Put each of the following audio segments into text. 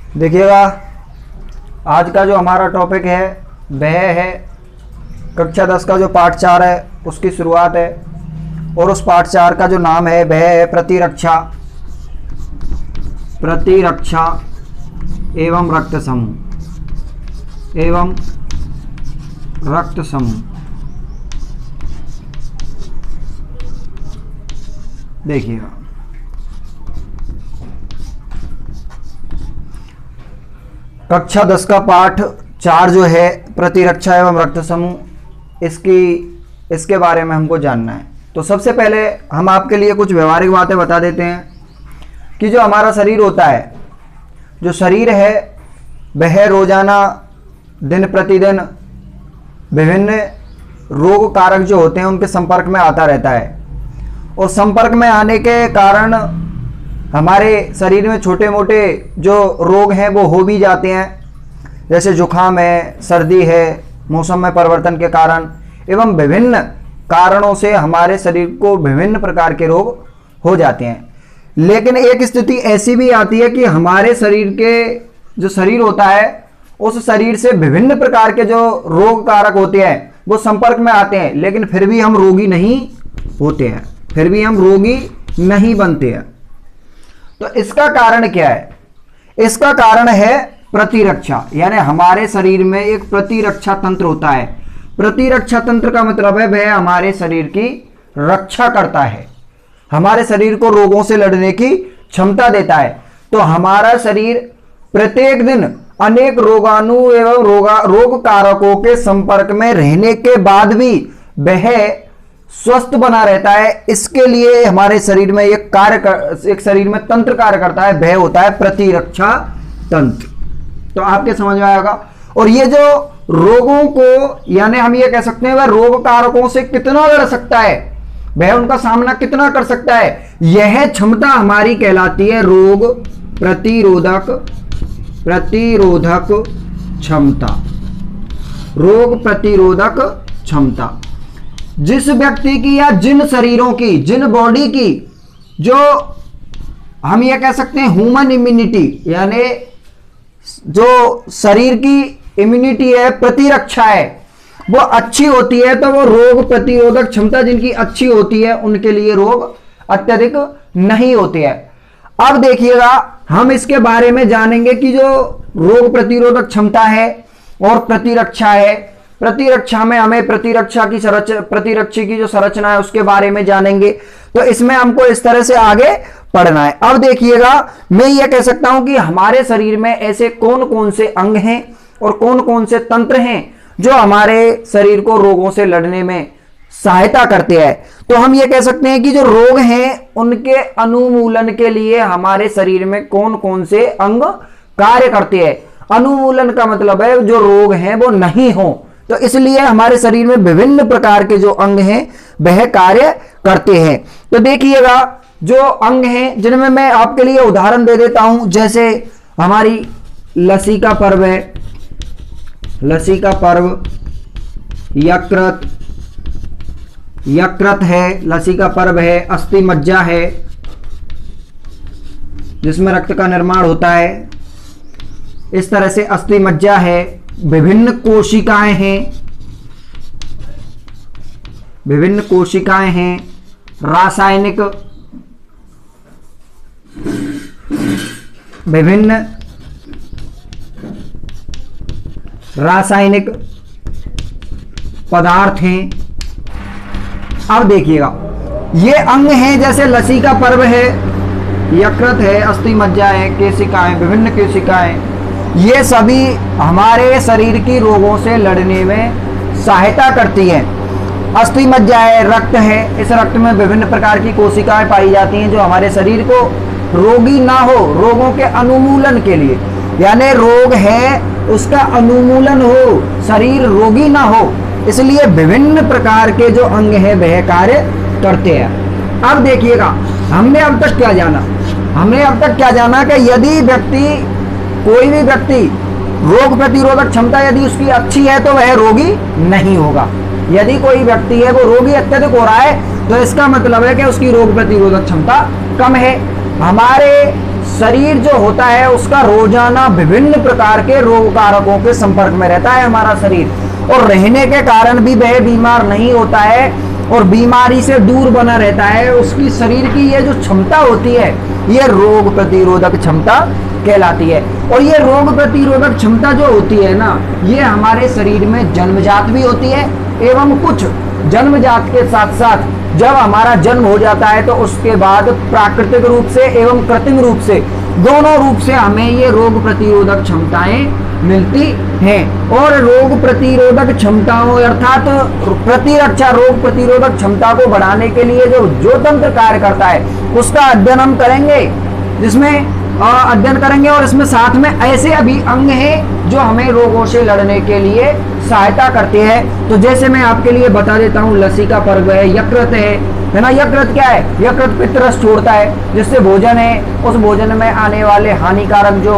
देखिएगा, आज का जो हमारा टॉपिक है वह है कक्षा 10 का जो पाठ 4 है उसकी शुरुआत है। और उस पाठ 4 का जो नाम है वह है प्रतिरक्षा एवं रक्त समूह। देखिएगा, कक्षा 10 का पाठ 4 जो है प्रतिरक्षा एवं रक्त समूह, इसके बारे में हमको जानना है। तो सबसे पहले हम आपके लिए कुछ व्यवहारिक बातें बता देते हैं कि जो हमारा शरीर होता है, जो शरीर है वह रोजाना दिन प्रतिदिन विभिन्न रोग कारक जो होते हैं उनके संपर्क में आता रहता है। और संपर्क में आने के कारण हमारे शरीर में छोटे मोटे जो रोग हैं वो हो भी जाते हैं, जैसे जुखाम है, सर्दी है, मौसम में परिवर्तन के कारण एवं विभिन्न कारणों से हमारे शरीर को विभिन्न प्रकार के रोग हो जाते हैं। लेकिन एक स्थिति ऐसी भी आती है कि हमारे शरीर के जो शरीर होता है उस शरीर से विभिन्न प्रकार के जो रोग कारक होते हैं वो संपर्क में आते हैं, लेकिन फिर भी हम रोगी नहीं होते हैं, फिर भी हम रोगी नहीं बनते हैं। तो इसका कारण क्या है? इसका कारण है प्रतिरक्षा, यानी हमारे शरीर में एक प्रतिरक्षा तंत्र होता है। प्रतिरक्षा तंत्र का मतलब है वह हमारे शरीर की रक्षा करता है, हमारे शरीर को रोगों से लड़ने की क्षमता देता है। तो हमारा शरीर प्रत्येक दिन अनेक रोगाणु एवं रोग कारकों के संपर्क में रहने के बाद भी वह स्वस्थ बना रहता है। इसके लिए हमारे शरीर में एक शरीर में तंत्र कार्य करता है, वह होता है प्रतिरक्षा तंत्र। तो आपके समझ में आएगा। और ये जो रोगों को, यानी हम ये कह सकते हैं वह रोग कारकों से कितना लड़ सकता है, वह उनका सामना कितना कर सकता है, यह क्षमता हमारी कहलाती है रोग प्रतिरोधक क्षमता। रोग प्रतिरोधक क्षमता जिस व्यक्ति की या जिन शरीरों की, जिन बॉडी की जो हम ये कह सकते हैं ह्यूमन इम्यूनिटी, यानी जो शरीर की इम्यूनिटी है, प्रतिरक्षा है, वो अच्छी होती है, तो वो रोग प्रतिरोधक क्षमता जिनकी अच्छी होती है उनके लिए रोग अत्यधिक नहीं होते हैं। अब देखिएगा, हम इसके बारे में जानेंगे कि जो रोग प्रतिरोधक क्षमता है और प्रतिरक्षा है, प्रतिरक्षा में हमें प्रतिरक्षी की जो संरचना है उसके बारे में जानेंगे। तो इसमें हमको इस तरह से आगे पढ़ना है। अब देखिएगा, मैं ये कह सकता हूं कि हमारे शरीर में ऐसे कौन कौन से अंग हैं और कौन कौन से तंत्र हैं जो हमारे शरीर को रोगों से लड़ने में सहायता करते हैं। तो हम ये कह सकते हैं कि जो रोग हैं उनके अनुमूलन के लिए हमारे शरीर में कौन कौन से अंग कार्य करते हैं। अनुमूलन का मतलब है जो रोग हैं वो नहीं हो, तो इसलिए हमारे शरीर में विभिन्न प्रकार के जो अंग हैं वह कार्य करते हैं। तो देखिएगा, जो अंग हैं जिनमें मैं आपके लिए उदाहरण दे देता हूं, जैसे हमारी लसिका पर्व है, लसिका पर्व, यकृत है, लसिका पर्व है, अस्थि मज्जा है जिसमें रक्त का निर्माण होता है, इस तरह से अस्थि मज्जा है, विभिन्न कोशिकाएं हैं, विभिन्न रासायनिक पदार्थ हैं। अब देखिएगा, ये अंग हैं, जैसे लसिका पर्व है, यकृत है, अस्थि मज्जा है, केशिकाएं, विभिन्न केशिकाएं, ये सभी हमारे शरीर की रोगों से लड़ने में सहायता करती हैं। अस्थि मज्जा है, रक्त है, इस रक्त में विभिन्न प्रकार की कोशिकाएं पाई जाती हैं जो हमारे शरीर को रोगी ना हो, रोगों के अनुमूलन के लिए, यानी रोग है उसका अनुमूलन हो, शरीर रोगी ना हो, इसलिए विभिन्न प्रकार के जो अंग हैं वह कार्य करते हैं। अब देखिएगा, हमने अब तक क्या जाना कि यदि कोई भी व्यक्ति रोग प्रतिरोधक क्षमता यदि उसकी अच्छी है तो वह रोगी नहीं होगा। यदि कोई व्यक्ति है वो रोगी अत्यधिक हो रहा है तो इसका मतलब है कि उसकी रोग प्रतिरोधक क्षमता कम है। हमारे शरीर जो होता है उसका रोजाना विभिन्न प्रकार के रोग कारकों के संपर्क में रहता है हमारा शरीर, और रहने के कारण भी वह बीमार नहीं होता है और बीमारी से दूर बना रहता है। उसकी शरीर की ये जो क्षमता होती है ये रोग प्रतिरोधक क्षमता कहलाती है। और ये रोग प्रतिरोधक क्षमता जो होती है ना, ये हमारे शरीर में जन्मजात भी होती है एवं कुछ जन्मजात के साथ साथ जब हमारा जन्म हो जाता है तो उसके बाद प्राकृतिक रूप से एवं कृत्रिम रूप से, दोनों रूप से हमें ये रोग प्रतिरोधक क्षमताएं मिलती हैं। और रोग प्रतिरोधक क्षमताओं अर्थात प्रतिरक्षा रोग प्रतिरोधक क्षमता को बढ़ाने के लिए जो तंत्र कार्य करता है उसका अध्ययन हम करेंगे, जिसमें अध्ययन करेंगे। और इसमें साथ में ऐसे अभी अंग हैं जो हमें रोगों से लड़ने के लिए सहायता करते हैं। तो जैसे मैं आपके लिए बता देता हूँ, लसिका पर्व है, यकृत है ना। यकृत क्या है? यकृत पित्तरस छोड़ता है, जिससे भोजन है उस भोजन में आने वाले हानिकारक जो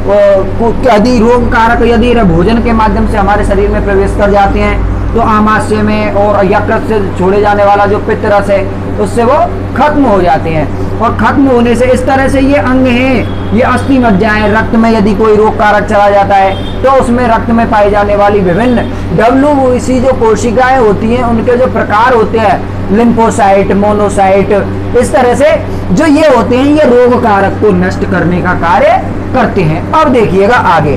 यदि रोग कारक यदि भोजन के माध्यम से हमारे शरीर में प्रवेश कर जाते हैं तो आमाशय में और यकृत से छोड़े जाने वाला जो पित्तरस है उससे वो खत्म हो जाते हैं। और खत्म होने से इस तरह से ये अंग हैं, ये अस्थि मज्जा है। रक्त में यदि कोई रोग कारक चला जाता है तो उसमें रक्त में पाई जाने वाली विभिन्न WBC जो कोशिकाएं होती हैं उनके जो प्रकार होते हैं, लिम्फोसाइट, मोनोसाइट, इस तरह से जो ये होते हैं ये रोग कारक को नष्ट करने का कार्य करते हैं। अब देखिएगा आगे,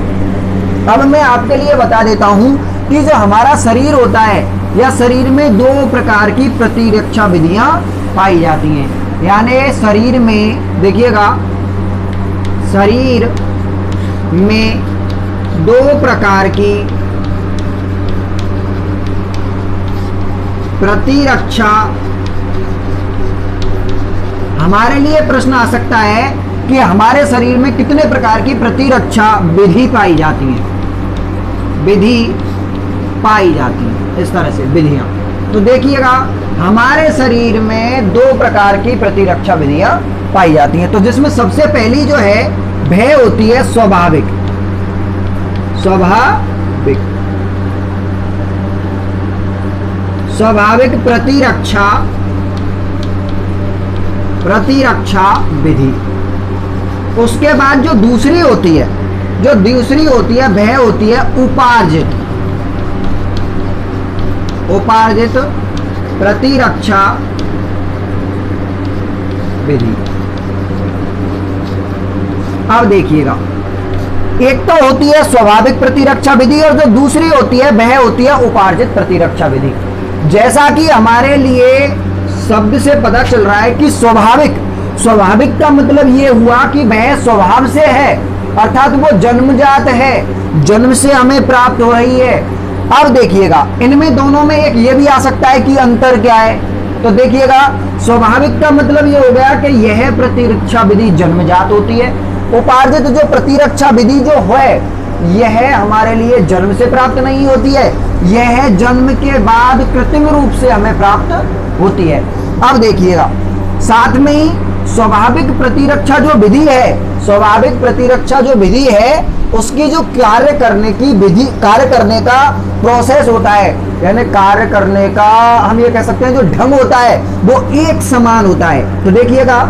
अब मैं आपके लिए बता देता हूं कि जो हमारा शरीर होता है या शरीर में दो प्रकार की प्रतिरक्षा विधियां पाई जाती हैं। यानी शरीर में देखिएगा, शरीर में दो प्रकार की प्रतिरक्षा, हमारे लिए प्रश्न आ सकता है कि हमारे शरीर में कितने प्रकार की प्रतिरक्षा विधि पाई जाती है, विधि पाई जाती है, इस तरह से विधियां। तो देखिएगा हमारे शरीर में दो प्रकार की प्रतिरक्षा विधियां पाई जाती हैं। तो जिसमें सबसे पहली जो है भय होती है स्वाभाविक, स्वाभाविक स्वाभाविक प्रतिरक्षा, प्रतिरक्षा विधि। उसके बाद जो दूसरी होती है, जो दूसरी होती है भय होती है उपार्जित, उपार्जित प्रतिरक्षा विधि। अब देखिएगा, एक तो होती है स्वाभाविक प्रतिरक्षा विधि और जो दूसरी होती है वह होती है उपार्जित प्रतिरक्षा विधि। जैसा कि हमारे लिए शब्द से पता चल रहा है कि स्वाभाविक, स्वाभाविक का मतलब ये हुआ कि वह स्वभाव से है, अर्थात वो जन्मजात है, जन्म से हमें प्राप्त हो रही है। अब देखिएगा इनमें दोनों में एक ये भी आ सकता है कि अंतर क्या है। तो देखिएगा स्वाभाविक का मतलब ये हो गया कि यह प्रतिरक्षा विधि जन्मजात होती है। उपार्जित जो प्रतिरक्षा विधि जो है यह हमारे लिए जन्म से प्राप्त नहीं होती है, यह जन्म के बाद कृत्रिम रूप से हमें प्राप्त होती है। अब देखिएगा साथ में ही स्वाभाविक प्रतिरक्षा जो विधि है, स्वाभाविक प्रतिरक्षा जो विधि है उसकी जो कार्य करने की विधि, कार्य करने का प्रोसेस होता है, यानी कार्य करने का हम ये कह सकते हैं जो ढंग होता है वो एक समान होता है। तो देखिएगा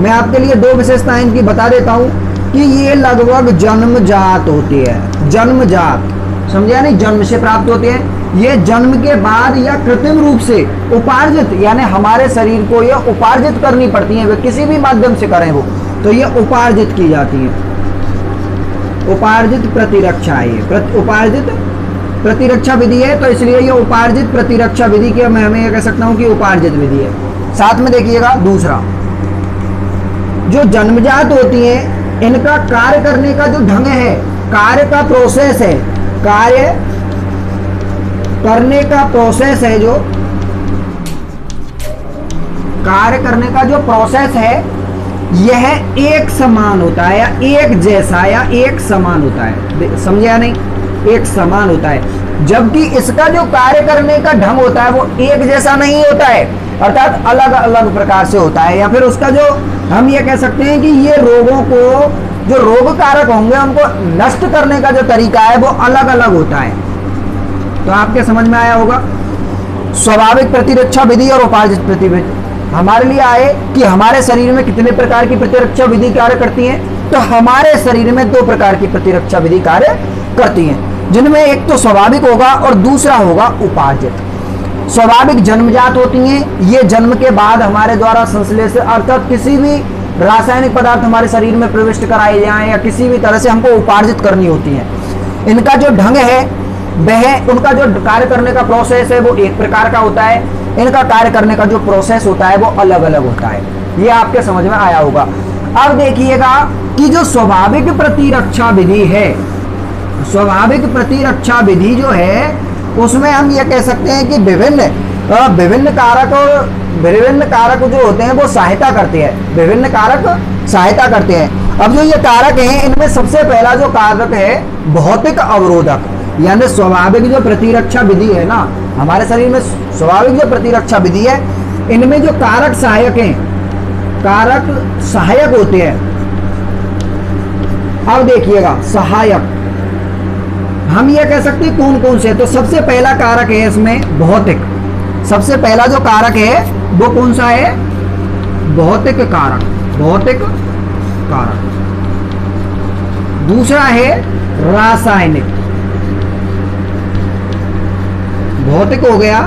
मैं आपके लिए दो विशेषताएं इनकी बता देता हूं कि ये लगभग जन्मजात होती है, जन्मजात, समझे नहीं, जन्म से प्राप्त होते हैं। ये जन्म के बाद या कृत्रिम रूप से उपार्जित, यानी हमारे शरीर को ये उपार्जित करनी पड़ती है, वे किसी भी माध्यम से करें वो, तो ये उपार्जित की जाती है, उपार्जित प्रतिरक्षा है ये, उपार्जित प्रतिरक्षा विधि है। तो इसलिए ये उपार्जित प्रतिरक्षा विधि की मैं हमें कह सकता हूं कि उपार्जित विधि है। साथ में देखिएगा दूसरा, जो जन्मजात होती है इनका कार्य करने का जो ढंग है, कार्य का प्रोसेस है, कार्य करने का प्रोसेस है, जो कार्य करने का जो प्रोसेस है यह एक समान होता है या एक जैसा या एक समान होता है, समझे या नहीं, एक समान होता है। जबकि इसका जो कार्य करने का ढंग होता है वो एक जैसा नहीं होता है, अर्थात अलग अलग प्रकार से होता है। या फिर उसका जो हम ये कह सकते हैं कि ये रोगों को, जो रोग कारक होंगे उनको नष्ट करने का जो तरीका है वो अलग अलग होता है। तो आपके समझ में आया होगा स्वाभाविक प्रतिरक्षा विधि और उपार्जित हमारे लिए आए कि हमारे शरीर में कितने प्रकार की प्रतिरक्षा विधि कार्य करती है, तो हमारे शरीर में 2 प्रकार की प्रतिरक्षा विधि कार्य करती हैं, जिनमें एक तो स्वाभाविक होगा और दूसरा होगा उपार्जित। स्वाभाविक जन्मजात होती हैं, ये जन्म के बाद हमारे द्वारा संश्लेषित अर्थात किसी भी रासायनिक पदार्थ हमारे शरीर में प्रविष्ट कराए जाएं या किसी भी तरह से हमको उपार्जित करनी होती हैं। इनका जो ढंग है वह, उनका जो कार्य करने का प्रोसेस है वो एक प्रकार का होता है, इनका कार्य करने का जो प्रोसेस होता है वो अलग अलग होता है। ये आपके समझ में आया होगा। अब देखिएगा कि जो स्वाभाविक प्रतिरक्षा विधि है, स्वाभाविक प्रतिरक्षा विधि जो है उसमें हम ये कह सकते हैं कि विभिन्न कारक जो होते हैं वो सहायता करते हैं, विभिन्न कारक सहायता करते हैं। अब जो ये कारक हैं इनमें सबसे पहला जो कारक है भौतिक अवरोधक, यानी स्वाभाविक जो प्रतिरक्षा विधि है ना, हमारे शरीर में स्वाभाविक जो प्रतिरक्षा विधि है इनमें जो कारक सहायक हैं, कारक सहायक होते हैं। अब देखिएगा सहायक हम ये कह सकते हैं कौन कौन से, तो सबसे पहला कारक है इसमें भौतिक। सबसे पहला जो कारक है वो कौन सा है? भौतिक कारक, भौतिक कारक। दूसरा है रासायनिक, भौतिक हो गया,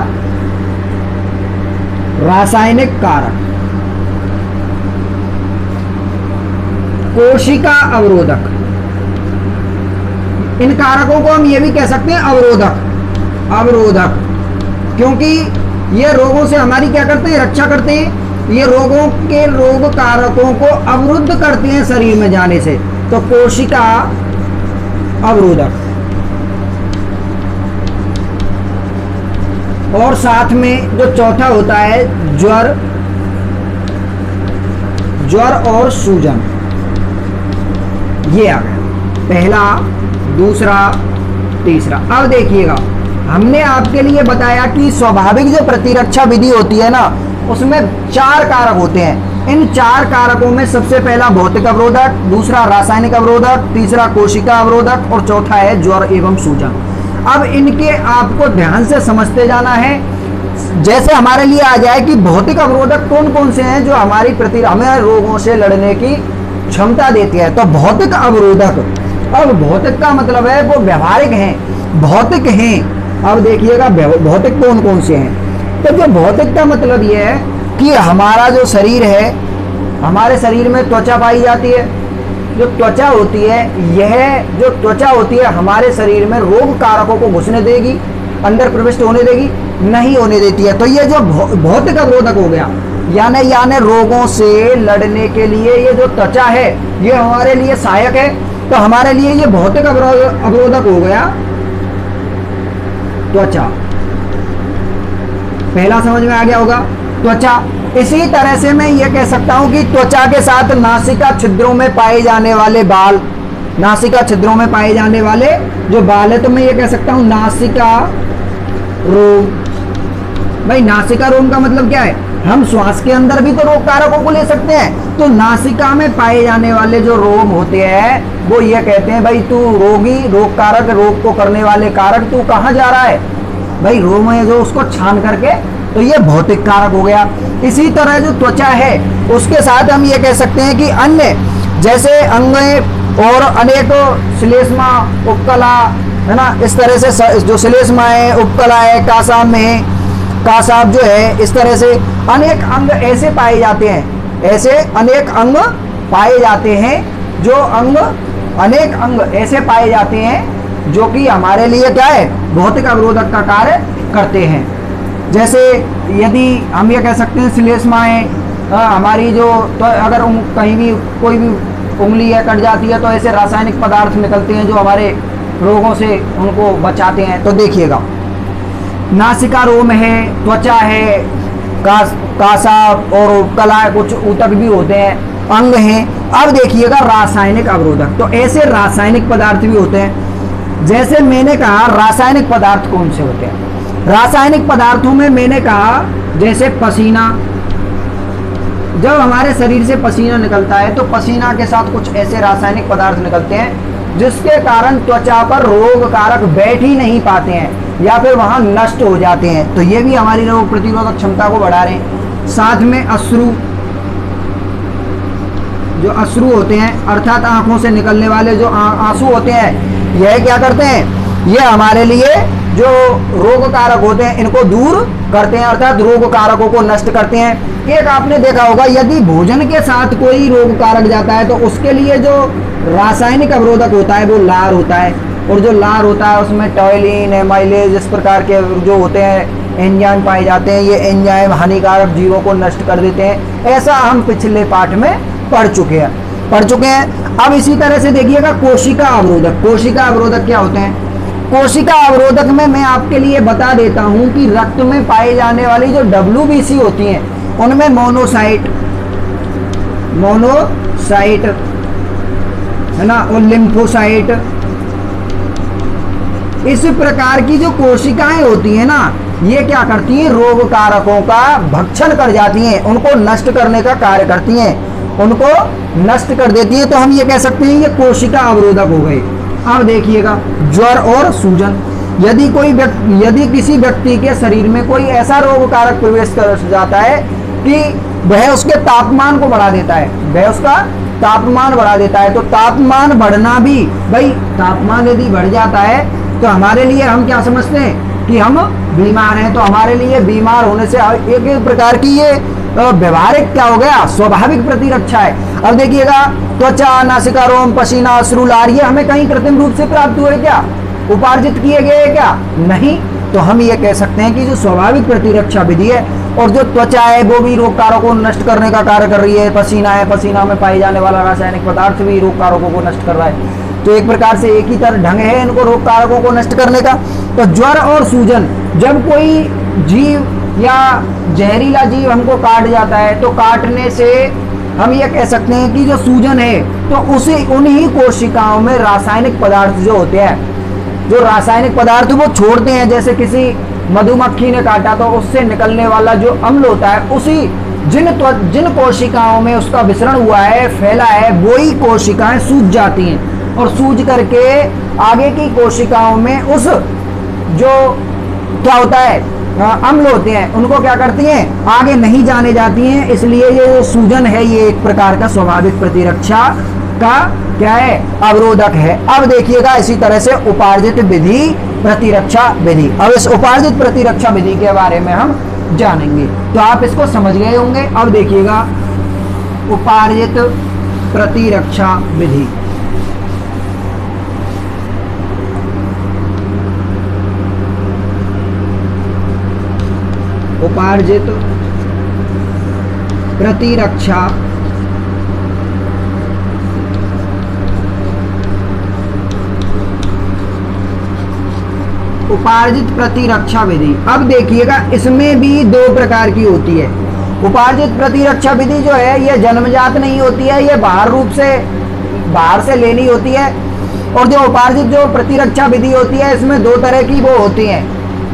रासायनिक कारक। कोशिका अवरोधक, इन कारकों को हम ये भी कह सकते हैं अवरोधक, अवरोधक, क्योंकि ये रोगों से हमारी क्या करते हैं? रक्षा करते हैं। ये रोगों के रोग कारकों को अवरुद्ध करते हैं शरीर में जाने से, तो कोशिका अवरोधक। और साथ में जो चौथा होता है ज्वर, ज्वर और सूजन, ये आ गया पहला, दूसरा, तीसरा। अब देखिएगा हमने आपके लिए बताया कि स्वाभाविक जो प्रतिरक्षा विधि होती है ना उसमें 4 कारक होते हैं। इन 4 कारकों में सबसे पहला भौतिक अवरोधक, दूसरा रासायनिक अवरोधक, तीसरा कोशिका अवरोधक और चौथा है ज्वर एवं सूजन। अब इनके आपको ध्यान से समझते जाना है। जैसे हमारे लिए आ जाए कि भौतिक अवरोधक कौन कौन से हैं जो हमारी हमें रोगों से लड़ने की क्षमता देती है, तो भौतिक अवरोधक। अब भौतिक का मतलब है वो व्यवहारिक हैं, भौतिक हैं। अब देखिएगा भौतिक कौन कौन से हैं, तो जो भौतिक का मतलब ये है कि हमारा जो शरीर है, हमारे शरीर में त्वचा पाई जाती है। जो त्वचा होती है, यह जो त्वचा होती है हमारे शरीर में रोग कारकों को घुसने देगी, अंदर प्रविष्ट होने देगी? नहीं होने देती है। तो ये जो भौतिक अवरोधक हो गया, यानी रोगों से लड़ने के लिए ये जो त्वचा है ये हमारे लिए सहायक है, तो हमारे लिए ये भौतिक अवरोधक हो गया त्वचा। पहला समझ में आ गया होगा, त्वचा। इसी तरह से मैं ये कह सकता हूं कि त्वचा के साथ नासिका छिद्रों में पाए जाने वाले बाल, नासिका छिद्रों में पाए जाने वाले जो बाल है, तो मैं ये कह सकता हूं नासिका रोम। भाई नासिका रोम का मतलब क्या है? हम श्वास के अंदर भी तो रोग कारकों को ले सकते हैं, तो नासिका में पाए जाने वाले जो रोग होते हैं वो ये कहते हैं भाई तू रोगी, रोग कारक, रोग को करने वाले कारक, तू कहाँ जा रहा है? भाई रोम है जो उसको छान करके, तो ये भौतिक कारक हो गया। इसी तरह जो त्वचा है उसके साथ हम ये कह सकते हैं कि अन्य जैसे अंग और अनेक श्लेष्मा, उपकला है ना, इस तरह से जो श्लेष्मा है, उपकला है, कासाब में है, कासाब जो है, इस तरह से अनेक अंग ऐसे पाए जाते हैं, ऐसे अनेक अंग पाए जाते हैं, जो अंग अनेक अंग ऐसे पाए जाते हैं जो कि हमारे लिए क्या है? भौतिक अवरोधक का कार्य करते हैं। जैसे यदि हम ये कह सकते हैं श्लेष्माएं हमारी जो, तो अगर कहीं भी कोई भी उंगली है कट जाती है तो ऐसे रासायनिक पदार्थ निकलते हैं जो हमारे रोगों से उनको बचाते हैं। तो देखिएगा नासिका रोम है, त्वचा है, कासाब और उपकला, कुछ ऊतक भी होते हैं, अंग हैं। अब देखिएगा रासायनिक अवरोधक, तो ऐसे रासायनिक पदार्थ भी होते हैं। जैसे मैंने कहा रासायनिक पदार्थ कौन से होते हैं? रासायनिक पदार्थों में मैंने कहा जैसे पसीना, जब हमारे शरीर से पसीना निकलता है तो पसीना के साथ कुछ ऐसे रासायनिक पदार्थ निकलते हैं जिसके कारण त्वचा पर रोग कारक बैठ ही नहीं पाते हैं या फिर वहां नष्ट हो जाते हैं, तो ये भी हमारी रोग प्रतिरोधक क्षमता को बढ़ा रहे हैं। साथ में अश्रु, जो अश्रु होते हैं अर्थात आंखों से निकलने वाले जो आंसू होते हैं, यह क्या करते हैं, ये हमारे लिए जो रोग कारक होते हैं इनको दूर करते हैं, अर्थात रोग कारकों को नष्ट करते हैं। एक आपने देखा होगा, यदि भोजन के साथ कोई रोग कारक जाता है तो उसके लिए जो रासायनिक अवरोधक होता है वो लार होता है, और जो लार होता है उसमें टॉयलिन, एमाइलेज, इस प्रकार के जो होते हैं एंजाइम पाए जाते हैं। ये एंजाइम हानिकारक जीवों को नष्ट कर देते हैं, ऐसा हम पिछले पाठ में पढ़ चुके हैं। अब इसी तरह से देखिएगा कोशिका अवरोधक। कोशिका अवरोधक क्या होते हैं? कोशिका अवरोधक में मैं आपके लिए बता देता हूं कि रक्त में पाई जाने वाली जो WBC होती हैं उनमें मोनोसाइट है ना, और लिम्फोसाइट, इस प्रकार की जो कोशिकाएं होती हैं ना, ये क्या करती हैं, रोग कारकों का भक्षण कर जाती हैं, उनको नष्ट करने का कार्य करती हैं, उनको नष्ट कर देती हैं। तो हम ये कह सकते हैं ये कोशिका अवरोधक हो गए। अब देखिएगा ज्वर और सूजन। यदि किसी व्यक्ति के शरीर में कोई ऐसा रोग कारक प्रवेश कर जाता है कि वह उसके तापमान को बढ़ा देता है, वह उसका तापमान बढ़ा देता है, तो तापमान बढ़ना भी, भाई तापमान यदि बढ़ जाता है तो हमारे लिए हम क्या समझते हैं कि हम बीमार हैं। तो हमारे लिए बीमार होने से एक प्रकार की ये व्यवहारिक क्या हो गया, स्वाभाविक प्रतिरक्षा है। अब देखिएगा त्वचा, नासिका रोम, पसीना, अश्रु, लार, ये हमें कहीं कृत्रिम रूप से प्राप्त हुए क्या, उपार्जित किए गए क्या? नहीं। तो हम ये कह सकते हैं कि जो स्वाभाविक प्रतिरक्षा विधि है, और जो त्वचा है वो भी रोग कारकों को नष्ट करने का कार्य कर रही है। पसीना है, पसीना में पाए जाने वाला रासायनिक पदार्थ भी रोग कारकों को नष्ट कर रहा है। तो एक प्रकार से एक ही तरह ढंग है इनको रोग कारकों को नष्ट करने का। तो ज्वर और सूजन, जब कोई जीव या जहरीला जीव हमको काट जाता है तो काटने से हम ये कह सकते हैं कि जो सूजन है तो उसे उन्हीं कोशिकाओं में रासायनिक पदार्थ जो होते हैं, जो रासायनिक पदार्थ वो छोड़ते हैं। जैसे किसी मधुमक्खी ने काटा तो उससे निकलने वाला जो अम्ल होता है, उसी जिन कोशिकाओं में उसका विसरण हुआ है, फैला है, वही कोशिकाएं सूज जाती हैं, और सूज करके आगे की कोशिकाओं में उस जो क्या होता है अम्ल होते हैं उनको क्या करती हैं, आगे नहीं जाने जाती हैं। इसलिए ये जो सूजन है ये एक प्रकार का स्वाभाविक प्रतिरक्षा का क्या है, अवरोधक है। अब देखिएगा इसी तरह से उपार्जित विधि, प्रतिरक्षा विधि। अब इस उपार्जित प्रतिरक्षा विधि के बारे में हम जानेंगे, तो आप इसको समझ गए होंगे। अब देखिएगा उपार्जित प्रतिरक्षा विधि। उपार्जित प्रतिरक्षा उपार्जित प्रतिरक्षा विधि। अब देखिएगा इसमें भी दो प्रकार की होती है। उपार्जित प्रतिरक्षा विधि जो है ये जन्मजात नहीं होती है, ये बाहर से लेनी होती है। और जो उपार्जित जो प्रतिरक्षा विधि होती है इसमें दो तरह की वो होती है।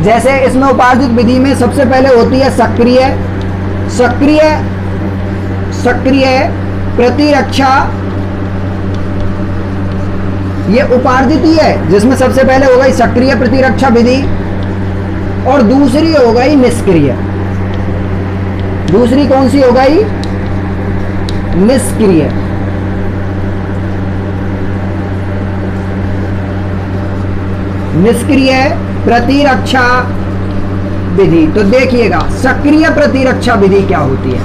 जैसे इसमें उपार्जित विधि में सबसे पहले होती है सक्रिय प्रतिरक्षा। ये उपार्जित ही है, जिसमें सबसे पहले हो गई सक्रिय प्रतिरक्षा विधि और दूसरी हो गई निष्क्रिय। दूसरी कौन सी हो गई, निष्क्रिय। निष्क्रिय प्रतिरक्षा विधि। तो देखिएगा सक्रिय प्रतिरक्षा विधि क्या होती है,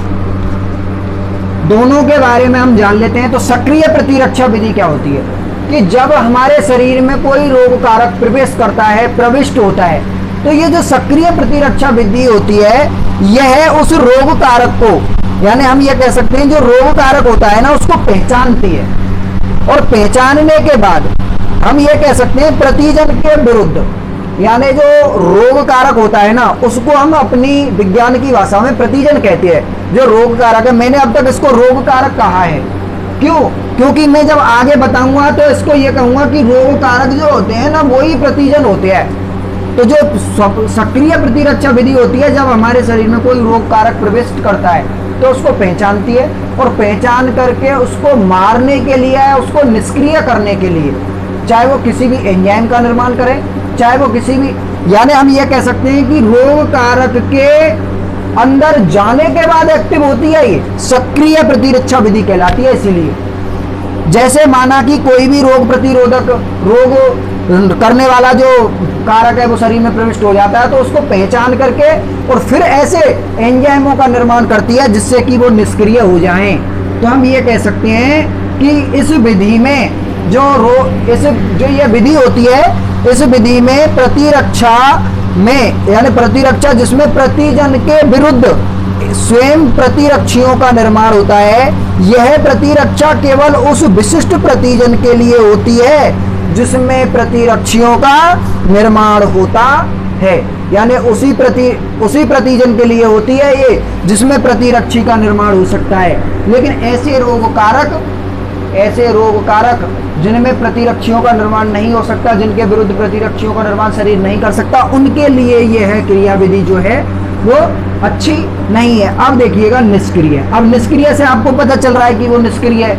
दोनों के बारे में हम जान लेते हैं। तो सक्रिय प्रतिरक्षा विधि क्या होती है कि जब हमारे शरीर में कोई रोग कारक प्रवेश करता है, प्रविष्ट होता है, तो ये जो सक्रिय प्रतिरक्षा विधि होती है यह उस रोग कारक को, यानी हम ये कह सकते हैं जो रोग कारक होता है ना उसको पहचानती है, और पहचानने के बाद हम ये कह सकते हैं प्रतिजन के विरुद्ध, यानी जो रोग कारक होता है ना उसको हम अपनी विज्ञान की भाषा में प्रतिजन कहते हैं। जो रोग कारक है, मैंने अब तक इसको रोग कारक कहा है, क्यों? क्योंकि मैं जब आगे बताऊंगा तो इसको ये कहूंगा कि रोग कारक जो होते हैं ना वही प्रतिजन होते हैं। तो जो सक्रिय प्रतिरक्षा विधि होती है, जब हमारे शरीर में कोई रोग कारक प्रवेश करता है तो उसको पहचानती है, और पहचान करके उसको मारने के लिए, उसको निष्क्रिय करने के लिए, चाहे वो किसी भी एंजाइम का निर्माण करे, चाहे वो किसी भी, यानी हम ये कह सकते हैं कि रोग कारक के अंदर जाने के बाद एक्टिव होती है, ये सक्रिय प्रतिरक्षा विधि कहलाती है। इसीलिए जैसे माना कि कोई भी रोग प्रतिरोधक, रोग करने वाला जो कारक है वो शरीर में प्रविष्ट हो जाता है, तो उसको पहचान करके और फिर ऐसे एंजाइमों का निर्माण करती है जिससे कि वो निष्क्रिय हो जाएं। तो हम ये कह सकते हैं कि इस विधि में जो ये विधि होती है, इस विधि में प्रतिरक्षा में, यानी प्रतिरक्षा जिसमें प्रतिजन के विरुद्ध स्वयं प्रतिरक्षियों का निर्माण होता है, यह प्रतिरक्षा केवल उस विशिष्ट प्रतिजन के लिए होती है जिसमें प्रतिरक्षियों का निर्माण होता है। यानी उसी प्रतिजन के लिए होती है ये जिसमें प्रतिरक्षी का निर्माण हो सकता है। लेकिन ऐसे रोग कारक जिनमें प्रतिरक्षियों का निर्माण नहीं हो सकता, जिनके विरुद्ध प्रतिरक्षियों का निर्माण शरीर नहीं कर सकता, उनके लिए यह क्रियाविधि जो है वो अच्छी नहीं है। अब देखिएगा निष्क्रिय। अब निष्क्रिय से आपको पता चल रहा है कि वो निष्क्रिय है,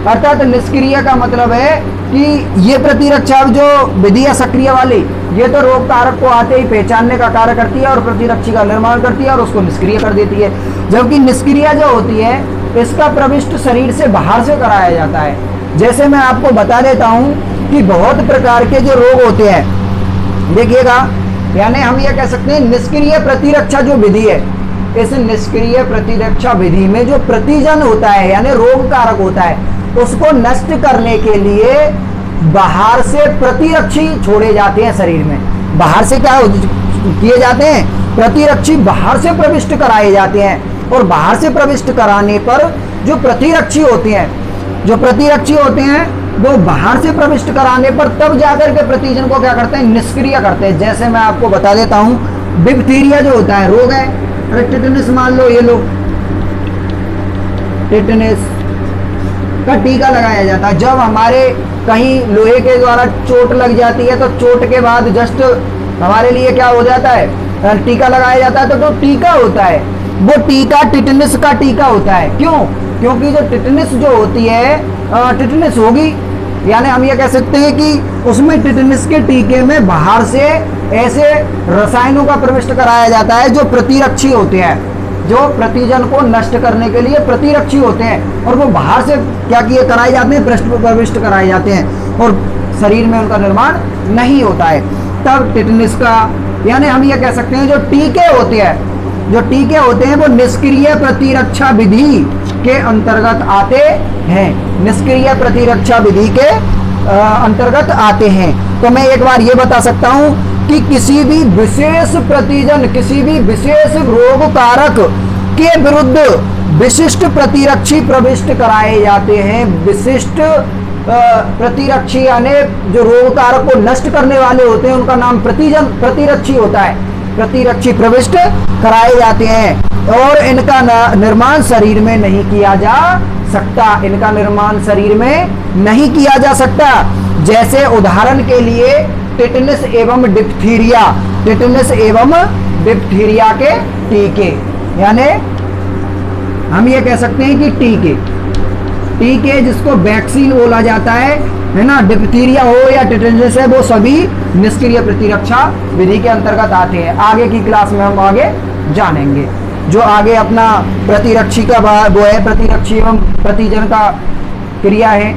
अर्थात निष्क्रिय का मतलब है कि ये प्रतिरक्षा जो विधि है सक्रिय वाली, ये तो रोग कारक को आते ही पहचानने का कार्य करती है और प्रतिरक्षी का निर्माण करती है और उसको निष्क्रिय कर देती है। जबकि निष्क्रिय जो होती है इसका प्रविष्ट शरीर से बाहर से कराया जाता है। जैसे मैं आपको बता देता हूं कि बहुत प्रकार के जो रोग होते हैं, देखिएगा, यानी हम ये कह सकते हैं निष्क्रिय प्रतिरक्षा जो विधि है, इस निष्क्रिय प्रतिरक्षा विधि में जो प्रतिजन होता है यानी रोग कारक होता है, उसको नष्ट करने के लिए बाहर से प्रतिरक्षी छोड़े जाते हैं शरीर में। बाहर से क्या किए जाते हैं? प्रतिरक्षी बाहर से प्रविष्ट कराए जाते हैं। और बाहर से प्रविष्ट कराने पर जो प्रतिरक्षी होते हैं वो बाहर से प्रविष्ट कराने पर तब जाकर के प्रतिजन को क्या करते हैं? निष्क्रिय करते हैं। जैसे मैं आपको बता देता हूं, डिप्थीरिया जो होता है रोग है, अरे टिटनेस मान लो, ये लो टिटनेस का टीका लगाया जाता है। जब हमारे कहीं लोहे के द्वारा चोट लग जाती है तो चोट के बाद जस्ट हमारे लिए क्या हो जाता है? टीका लगाया जाता है। तो टीका होता है वो टीका टिटनेस का टीका होता है। क्यों? क्योंकि जो टिटनेस जो होती है, टिटनेस होगी, यानी हम ये कह सकते हैं कि उसमें टिटनेस के टीके में बाहर से ऐसे रसायनों का प्रविष्ट कराया जाता है जो प्रतिरक्षी होते हैं, जो प्रतिजन को नष्ट करने के लिए प्रतिरक्षी होते हैं, और वो बाहर से क्या किए कराए जाते हैं? प्रविष्ट कराए जाते हैं और शरीर में उनका निर्माण नहीं होता है। तब टिटनेस का, यानी हम ये कह सकते हैं जो टीके होते हैं वो निष्क्रिय प्रतिरक्षा विधि के अंतर्गत आते हैं, निष्क्रिय प्रतिरक्षा विधि के अंतर्गत आते हैं। तो मैं एक बार ये बता सकता हूं कि किसी भी विशेष प्रतिजन, किसी भी विशेष रोग कारक के विरुद्ध विशिष्ट प्रतिरक्षी प्रविष्ट कराए जाते हैं। विशिष्ट प्रतिरक्षी यानी जो रोग कारक को नष्ट करने वाले होते हैं उनका नाम प्रतिरक्षी होता है। प्रतिरक्षी प्रविष्ट कराए जाते हैं और इनका निर्माण शरीर में नहीं किया जा सकता। इनका निर्माण शरीर में नहीं किया जा सकता। जैसे उदाहरण के लिए टिटनेस एवं डिप्थीरिया, टिटनेस एवं डिप्थीरिया के टीके, यानी हम ये कह सकते हैं कि टीके जिसको वैक्सीन बोला जाता है ना, डिप्थीरिया हो या टिटनेस है, वो सभी निष्क्रिय प्रतिरक्षा विधि के अंतर्गत आते हैं। आगे की क्लास में हम आगे जानेंगे। जो आगे अपना प्रतिरक्षी का वो है, प्रतिरक्षी एवं प्रतिजन का क्रिया है,